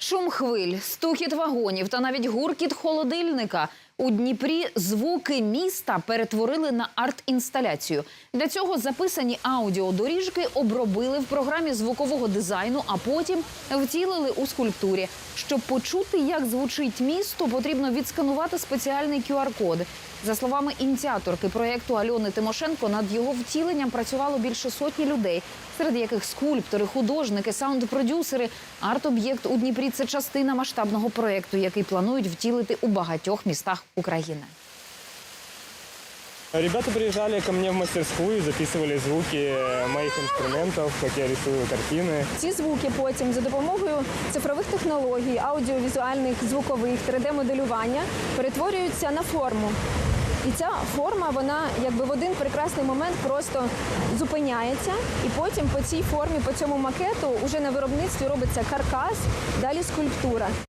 Шум хвиль, стукіт вагонів та навіть гуркіт холодильника. У Дніпрі звуки міста перетворили на арт-інсталяцію. Для цього записані аудіодоріжки обробили в програмі звукового дизайну, а потім втілили у скульптурі. Щоб почути, як звучить місто, потрібно відсканувати спеціальний QR-код. За словами ініціаторки проєкту Альони Тимошенко, над його втіленням працювало більше сотні людей, серед яких скульптори, художники, саунд-продюсери. Арт-об'єкт у Дніпрі – це частина масштабного проєкту, який планують втілити у багатьох містах України. Ребята приезжали ко мне в мастерскую, записывали звуки моих инструментов, как я рисую картины. Ці звуки потім за допомогою цифрових технологій, аудіовізуальних, звукових, 3D-моделювання перетворюються на форму. І ця форма, вона якби в один прекрасний момент просто зупиняється. І потім по цій формі, по цьому макету, уже на виробництві робиться каркас, далі скульптура.